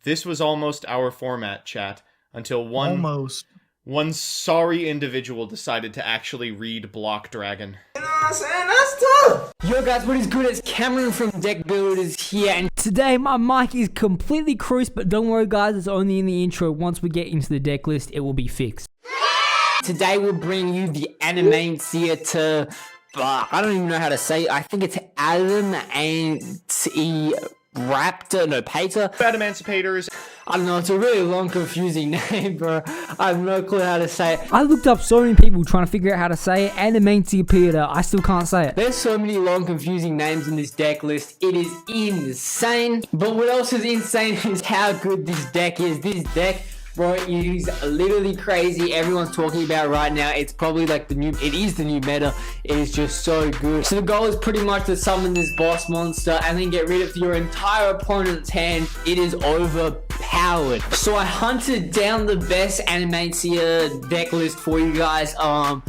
This was almost our format, chat, until one sorry individual decided to actually read Block Dragon. You know what I'm saying? That's tough. Yo guys, what is good? It's Cameron from Deck Builders here, and today my mic is completely cruised, but don't worry guys, it's only in the intro. Once we get into the deck list, it will be fixed. Today we'll bring you the Adamancipator, I don't even know how to say it. I think it's Adamancipators. I don't know, it's a really long, confusing name, bro. I have no clue how to say it. I looked up so many people trying to figure out how to say it. Adamancipator, I still can't say it. There's so many long, confusing names in this deck list. It is insane. But what else is insane is how good this deck is. This deck, bro, it is literally crazy. Everyone's talking about it right now. It's probably like it is the new meta. It is just so good. So the goal is pretty much to summon this boss monster and then get rid of your entire opponent's hand. It is overpowered. So I hunted down the best Adamancipator deck list for you guys. A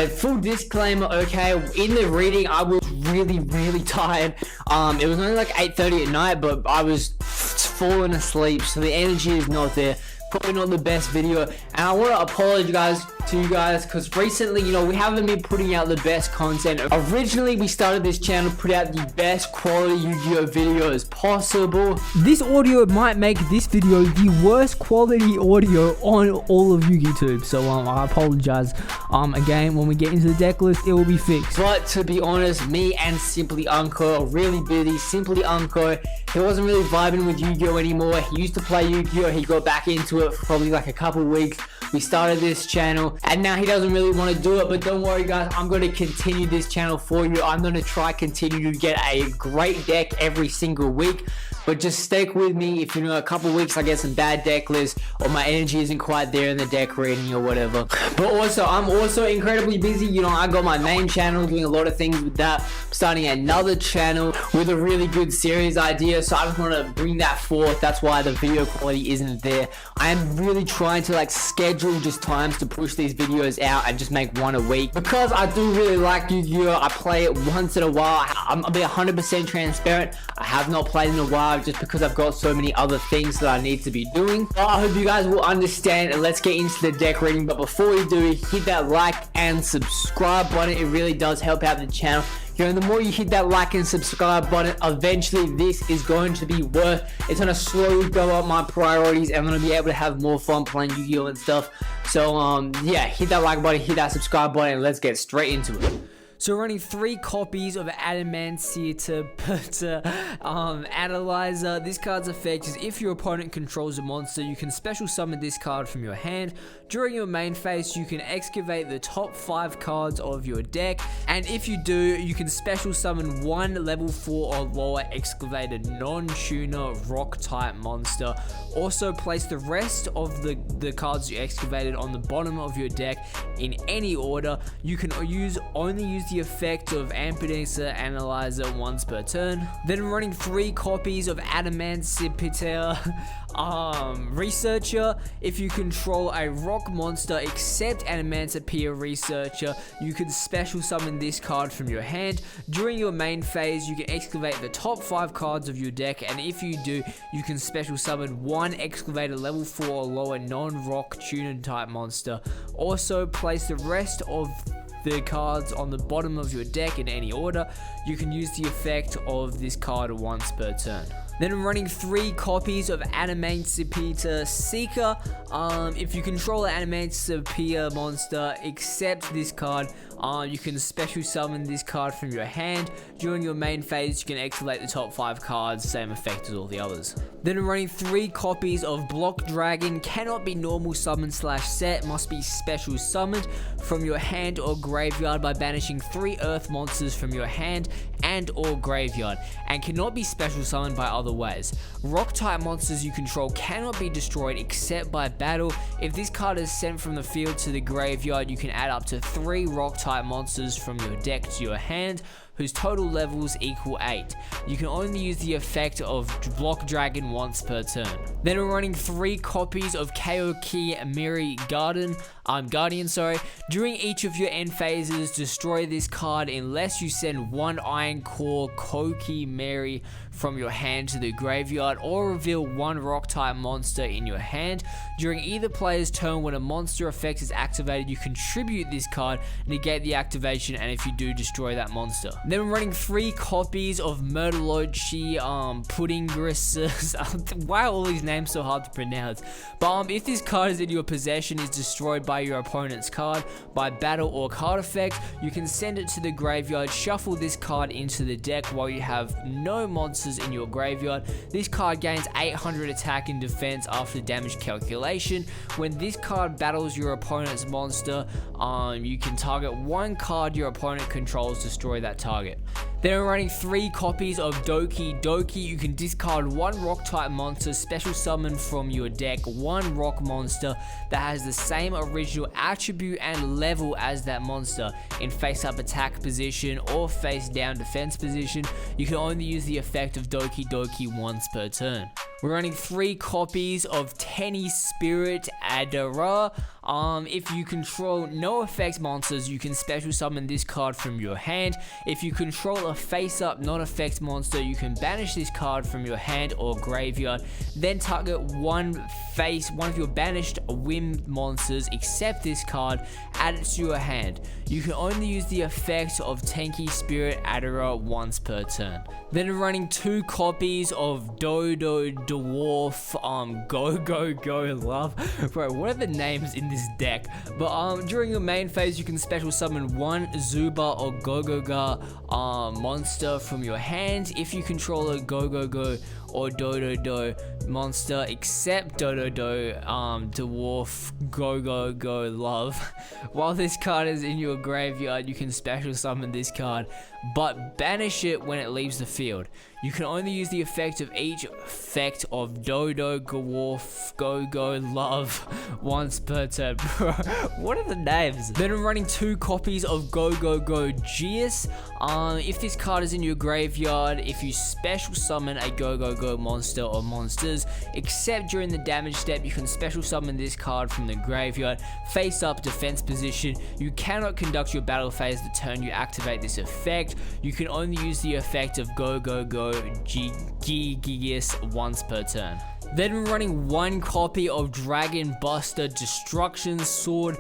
full disclaimer, okay, in the reading I was really tired. It was only like 8:30 at night, but I was falling asleep, so the energy is not there. Probably not the best video, and I want to apologize to you guys because recently, you know, we haven't been putting out the best content. Originally, we started this channel to put out the best quality Yu-Gi-Oh videos possible. This audio might make this video the worst quality audio on all of YuGiTube, so I apologize. Again, when we get into the deck list, it will be fixed. But to be honest, me and Simply Unco are really busy. Simply Unco, he wasn't really vibing with Yu-Gi-Oh anymore. He used to play Yu-Gi-Oh, he got back into it for probably like a couple weeks. We started this channel and now he doesn't really want to do it, but don't worry guys, I'm going to continue this channel for you. I'm going to try continue to get a great deck every single week, but just stick with me. If you know, a couple weeks I get some bad deck lists or my energy isn't quite there in the deck reading or whatever. But also, I'm also incredibly busy. You know, I got my main channel doing a lot of things with that. I'm starting another channel with a really good series idea, so I just want to bring that forth. That's why the video quality isn't there. I am really trying to like schedule just times to push these videos out and just make one a week, because I do really like Yu-Gi-Oh. I play it once in a while. I'll be 100% transparent. I have not played in a while just because I've got so many other things that I need to be doing. But I hope you guys will understand, and let's get into the deck reading. But before we do, hit that like and subscribe button. It really does help out the channel. You know, the more you hit that like and subscribe button, eventually this is going to be it's going to slowly go up my priorities, and I'm going to be able to have more fun playing Yu-Gi-Oh and stuff. So yeah, hit that like button, hit that subscribe button, and let's get straight into it. So running 3 copies of Adamancipator Analyzer. This card's effect is if your opponent controls a monster, you can special summon this card from your hand. During your main phase, you can excavate the top 5 cards of your deck, and if you do, you can special summon one level 4 or lower excavated non-tuner rock type monster. Also place the rest of the cards you excavated on the bottom of your deck in any order. You can only use the effect of Adamancipator Analyzer once per turn. Then running 3 copies of Adamancipator Researcher. If you control a rock monster except Adamancipator Researcher, you can special summon this card from your hand. During your main phase, you can excavate the top 5 cards of your deck, and if you do, you can special summon one excavated level 4 or lower non-rock tuner type monster. Also place the rest of the cards on the bottom of your deck in any order. You can use the effect of this card once per turn. Then I'm running 3 copies of Adamancipator Seeker. If you control an Adamancipator monster except this card, you can special summon this card from your hand. During your main phase, you can excavate the top 5 cards, same effect as all the others. Then I'm running 3 copies of Block Dragon. Cannot be normal summon / set, must be special summoned from your hand or graveyard by banishing 3 earth monsters from your hand and or graveyard, and cannot be special summoned by other ways. Rock type monsters you control cannot be destroyed except by battle. If this card is sent from the field to the graveyard, you can add up to 3 rock type monsters from your deck to your hand. whose total levels equal 8. You can only use the effect of Block Dragon once per turn. Then we're running 3 copies of Kaoki Miri Guardian. During each of your end phases, destroy this card unless you send 1 Iron Core Koki Miri from your hand to the graveyard, or reveal 1 rock type monster in your hand. During either player's turn, when a monster effect is activated, you contribute this card, negate the activation, and if you do, destroy that monster. Then we're running 3 copies of Murderlochi Puddingrisses. Why are all these names so hard to pronounce? But if this card is in your possession, is destroyed by your opponent's card by battle or card effect, you can send it to the graveyard, shuffle this card into the deck while you have no monsters in your graveyard. This card gains 800 attack and defense after damage calculation. When this card battles your opponent's monster, you can target 1 card your opponent controls, destroy that target. Then we're running 3 copies of Doki Doki. You can discard 1 rock type monster, special summon from your deck 1 rock monster that has the same original attribute and level as that monster in face up attack position or face down defense position. You can only use the effect of Doki Doki once per turn. We're running 3 copies of Tenny Spirit Adara. If you control no effect monsters, you can special summon this card from your hand. If you control a face-up non-effect monster, you can banish this card from your hand or graveyard. Then target one of your banished whim monsters, except this card, add it to your hand. You can only use the effect of Tenki Spirit Adara once per turn. Then we're running 2 copies of Dodo Dwarf Go Love. Bro, what are the names in this deck? But during your main phase, you can special summon 1 Zuba or Go monster from your hand. If you control a Go or Dodo monster, except Dodo Dwarf Go Love, while this card is in your graveyard, you can special summon this card, but banish it when it leaves the field. You can only use the effect of each effect of Dodo Dwarf Go Love once per turn. Bro, what are the names? Then I'm running 2 copies of Go Geas. If this card is in your graveyard, if you special summon a Go monster or monsters, except during the damage step, you can special summon this card from the graveyard, face up defense position. You cannot conduct your battle phase the turn you activate this effect. You can only use the effect of Go Geas once per turn. Then we're running 1 copy of Dragon Buster Destruction Sword.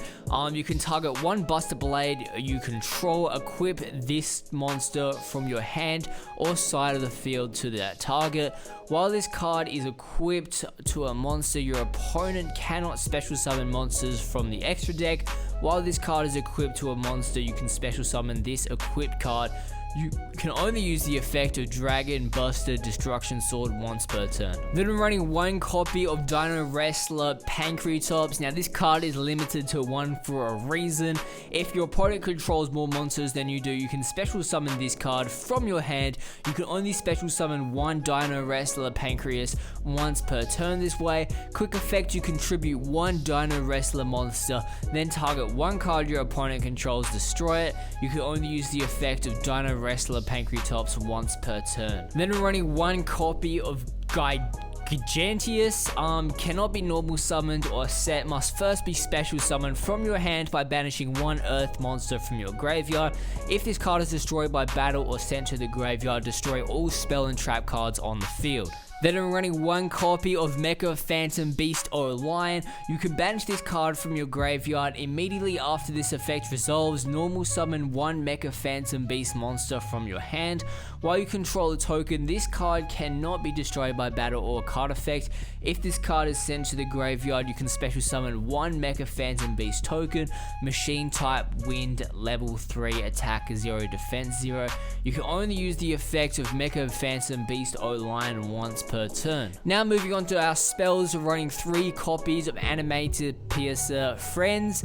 You can target 1 Buster Blade you control, equip this monster from your hand or side of the field to that target. While this card is equipped to a monster, your opponent cannot special summon monsters from the extra deck. While this card is equipped to a monster, you can special summon this equipped card. You can only use the effect of Dragon Buster Destruction Sword once per turn. Then we're running 1 copy of Dino Wrestler Pancratops. Now this card is limited to 1 for a reason. If your opponent controls more monsters than you do, you can special summon this card from your hand. You can only special summon 1 Dino Wrestler Pancreas once per turn this way. Quick effect, you contribute 1 Dino Wrestler monster, then target 1 card your opponent controls, destroy it. You can only use the effect of Dino Wrestler Pancratops once per turn. Then we're running 1 copy of Giganteus. Cannot be normal summoned or set, must first be special summoned from your hand by banishing 1 earth monster from your graveyard. If this card is destroyed by battle or sent to the graveyard, destroy all spell and trap cards on the field. Then I'm running 1 copy of Mecha Phantom Beast or Lion. You can banish this card from your graveyard. Immediately after this effect resolves, normal summon 1 Mecha Phantom Beast monster from your hand. While you control a token, this card cannot be destroyed by battle or card effect. If this card is sent to the graveyard, you can special summon 1 Mecha Phantom Beast token, machine type, wind, level 3, attack 0, defense 0. You can only use the effect of Mecha Phantom Beast or Lion once per turn. Now moving on to our spells, we're running 3 copies of Animated Piercer Friends.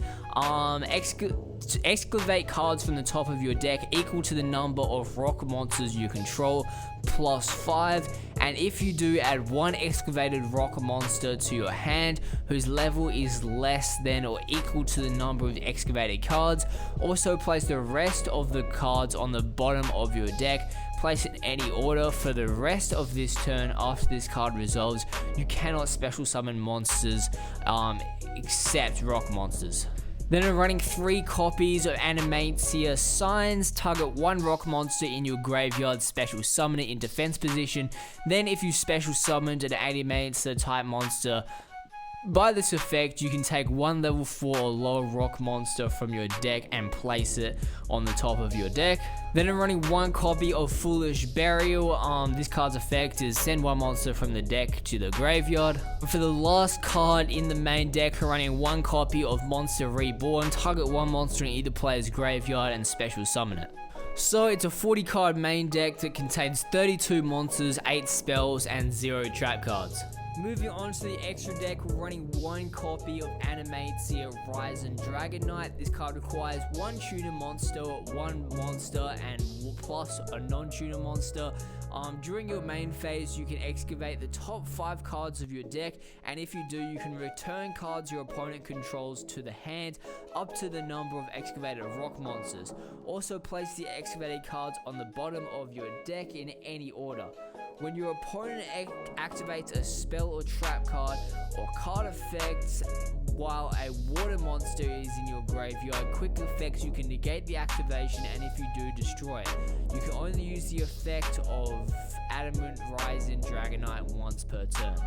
Excavate cards from the top of your deck equal to the number of rock monsters you control, +5. and if you do, add one excavated rock monster to your hand whose level is less than or equal to the number of excavated cards. Also place the rest of the cards on the bottom of your deck. Place in any order for the rest of this turn. After this card resolves, you cannot special summon monsters except rock monsters. Then I'm running 3 copies of Adamancipator Signs. Target 1 rock monster in your graveyard, special summon it in defense position. Then if you special summoned an Adamancipator type monster, by this effect, you can take 1 level 4 or lower rock monster from your deck and place it on the top of your deck. Then I'm running 1 copy of Foolish Burial. This card's effect is send 1 monster from the deck to the graveyard. For the last card in the main deck, I'm running 1 copy of Monster Reborn. Target 1 monster in either player's graveyard and special summon it. So it's a 40 card main deck that contains 32 monsters, 8 spells, and 0 trap cards. Moving on to the extra deck, we're running 1 copy of Adamancipator Rising Dragon Knight. This card requires 1 tuner monster, 1 monster, and plus a non-tuner monster. During your main phase, you can excavate the top 5 cards of your deck, and if you do, you can return cards your opponent controls to the hand up to the number of excavated rock monsters. Also place the excavated cards on the bottom of your deck in any order. When your opponent activates a spell or trap card or card effects while a water monster is in your graveyard, quick effects, you can negate the activation, and if you do, destroy it. You can only use the effect of Adamant Rising Dragon Knight once per turn.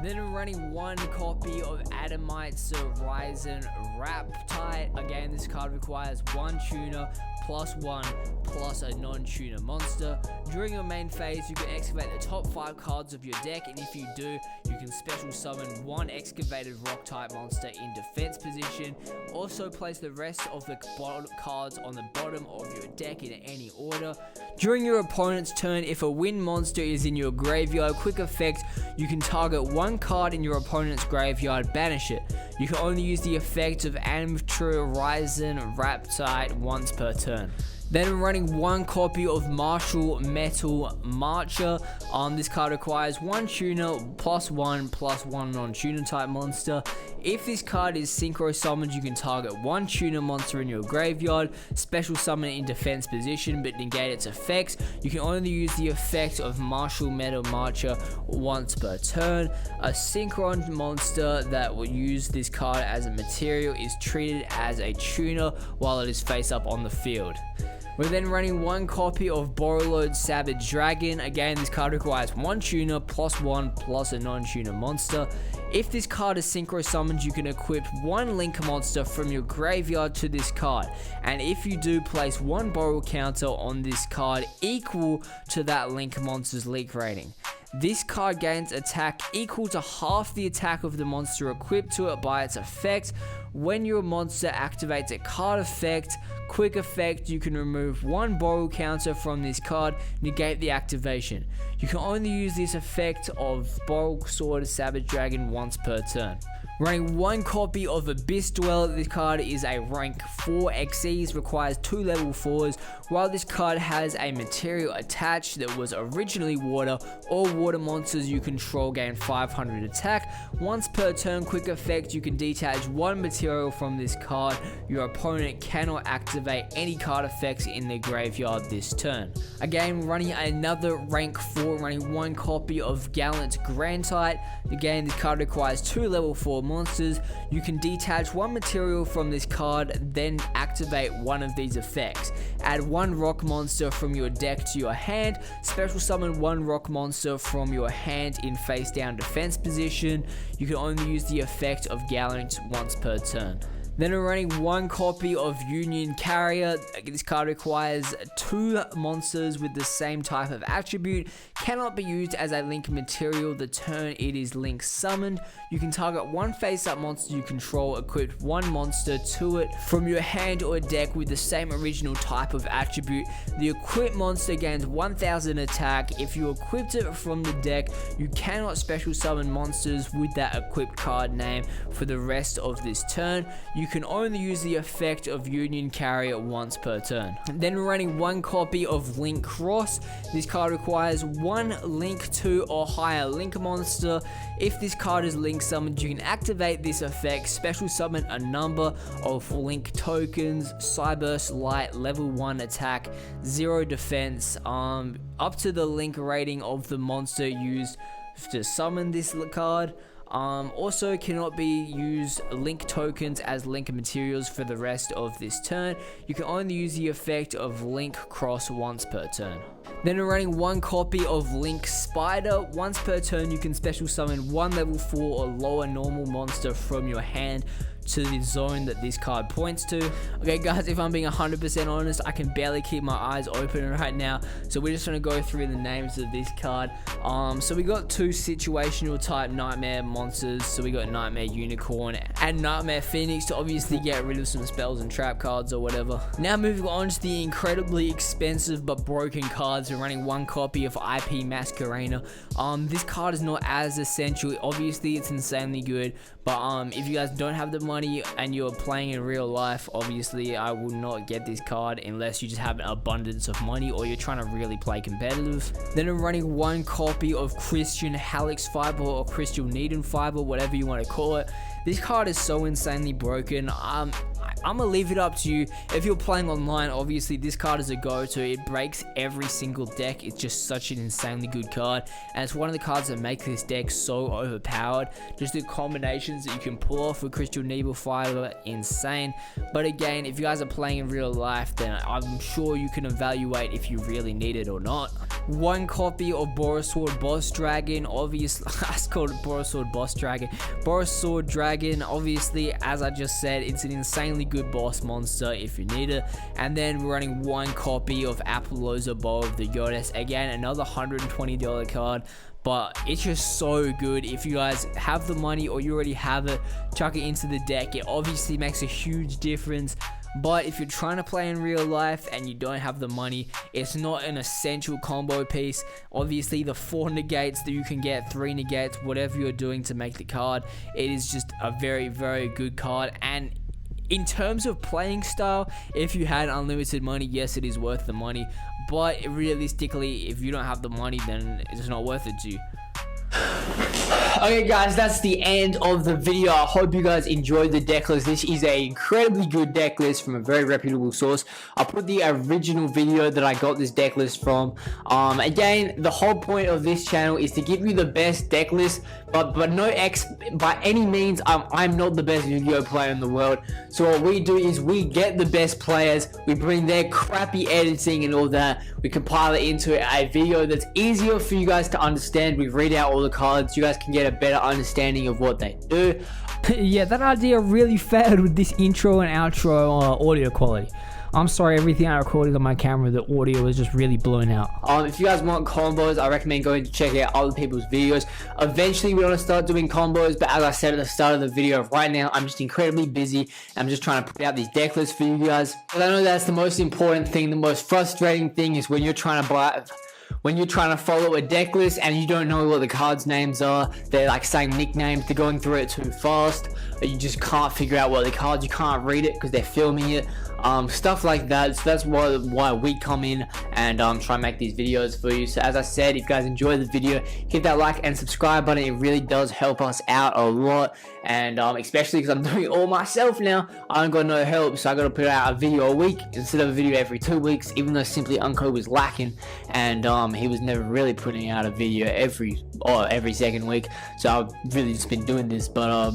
Then we're running 1 copy of Adamancipator Rising Raptite. Again, this card requires 1 tuner plus 1 plus a non-tuner monster. During your main phase, you can excavate the top 5 cards of your deck, and if you do, you can special summon 1 excavated rock type monster in defense position. Also place the rest of the cards on the bottom of your deck in any order. During your opponent's turn, if a wind monster is in your graveyard, quick effect, you can target 1 card in your opponent's graveyard, banish it. You can only use the effect of Adamancipator Rising Raptite once per turn. Then I'm running 1 copy of Martial Metal Marcher. This card requires 1 tuner plus 1 non-tuner type monster. If this card is synchro summoned, you can target 1 tuner monster in your graveyard, special summon it in defense position but negate its effects. You can only use the effect of Martial Metal Marcher once per turn. A synchron monster that will use this card as a material is treated as a tuner while it is face up on the field. We're then running 1 copy of Borrowed Savage Dragon. Again, this card requires 1 tuner plus 1 plus a non-tuner monster. If this card is synchro summoned, you can equip 1 link monster from your graveyard to this card, and if you do, place 1 borrow counter on this card equal to that link monster's leak rating. This card gains attack equal to half the attack of the monster equipped to it by its effect. When your monster activates a card effect, quick effect, you can remove 1 borrow counter from this card, negate the activation. You can only use this effect of Borrow Sword Savage Dragon once per turn. Running 1 copy of Abyss Dweller. This card is a rank 4 XEs, requires 2 level 4s. While this card has a material attached that was originally water, all water monsters you control gain 500 attack. Once per turn, quick effect, you can detach 1 material from this card. Your opponent cannot activate any card effects in their graveyard this turn. Again, running another rank 4, running 1 copy of Gallant Grantite. Again, this card requires 2 level 4 monsters. You can detach 1 material from this card, then activate one of these effects. Add 1 rock monster from your deck to your hand, special summon 1 rock monster from your hand in face down defense position. You can only use the effect of Gallant once per turn. Then we're running 1 copy of Union Carrier. This card requires 2 monsters with the same type of attribute. Cannot be used as a link material the turn it is link summoned. You can target 1 face-up monster you control, equip 1 monster to it from your hand or deck with the same original type of attribute. The equipped monster gains 1000 attack. If you equipped it from the deck, you cannot special summon monsters with that equipped card name for the rest of this turn. You you can only use the effect of Union Carrier once per turn. Then we're running 1 copy of Link Cross. This card requires 1 Link 2 or higher Link monster. If this card is Link summoned, you can activate this effect, special summon a number of Link tokens, Cyburst Light, level 1 attack, 0 defense, up to the Link rating of the monster used to summon this card. Also cannot be used Link tokens as Link materials for the rest of this turn. You can only use the effect of Link Cross once per turn. Then we're running 1 copy of Link Spider. Once per turn, you can special summon 1 level 4 or lower normal monster from your hand to the zone that this card points to. Okay guys, if I'm being 100% honest, I can barely keep my eyes open right now, so we're just going to go through the names of this card. So we got 2 situational type Nightmare monsters, so we got Nightmare Unicorn and Nightmare Phoenix to obviously get rid of some spells and trap cards or whatever. Now moving on to the incredibly expensive but broken cards, we're running 1 copy of IP Masquerena. This card is not as essential, obviously it's insanely good, but if you guys don't have the money and you're playing in real life, obviously I will not get this card unless you just have an abundance of money or you're trying to really play competitive. Then I'm running 1 copy of Christian Halix Fiber or Crystal Needle Fiber, whatever you want to call it. This card is so insanely broken. I'm gonna leave it up to you. If you're playing online, obviously this card is a go-to. It breaks every single deck. It's just such an insanely good card, and it's one of the cards that make this deck so overpowered. Just the combinations that you can pull off with Crystal Needle Fiber, insane. But again, if you guys are playing in real life, then I'm sure you can evaluate if you really need it or not. 1 copy of Borosword Boss Dragon, obviously, I called it Borosword Boss Dragon. Borosword Dragon, obviously, as I just said, it's an insanely good boss monster if you need it. And then we're running 1 copy of Apolloza Bow of the Goddess, again, another $120 card. But it's just so good. If you guys have the money or you already have it, chuck it into the deck. It obviously makes a huge difference. But if you're trying to play in real life and you don't have the money, it's not an essential combo piece. Obviously, the 4 negates that you can get, 3 negates, whatever you're doing to make the card, it is just a very, very good card. And in terms of playing style, if you had unlimited money, yes, it is worth the money. But realistically, if you don't have the money, then it's not worth it to you. Okay guys, that's the end of the video. I hope you guys enjoyed the deck list. This is an incredibly good deck list from a very reputable source. I'll put the original video that I got this deck list from. Again, the whole point of this channel is to give you the best deck list, but by any means, I'm not the best YuGiOh player in the world. So what we do is we get the best players, we bring their crappy editing and all that, we compile it into a video that's easier for you guys to understand. We read out all the cards, you guys can get a better understanding of what they do. Yeah, that idea really failed with this intro and outro audio quality. I'm sorry, everything I recorded on my camera, the audio was just really blown out. If you guys want combos, I recommend going to check out other people's videos. Eventually, we want to start doing combos, but as I said at the start of the video, right now, I'm just incredibly busy. I'm just trying to put out these deck lists for you guys. But I know that's the most important thing. The most frustrating thing is when you're trying to follow a deck list and you don't know what the cards' names are. They're like saying nicknames, they're going through it too fast, or you just can't figure out what the cards, you can't read it because they're filming it. Stuff like that. So that's why we come in and try and make these videos for you. So as I said, if you guys enjoyed the video, hit that like and subscribe button. It really does help us out a lot, and especially because I'm doing it all myself now, I don't got no help, so I got to put out a video a week instead of a video every 2 weeks, even though Simply Unco was lacking, and he was never really putting out a video every second week. So I've really just been doing this. But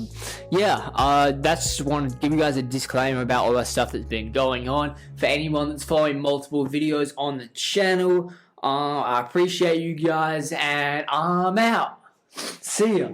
that's just wanted to give you guys a disclaimer about all that stuff that's been going on. For anyone that's following multiple videos on the channel, I appreciate you guys, and I'm out. See ya.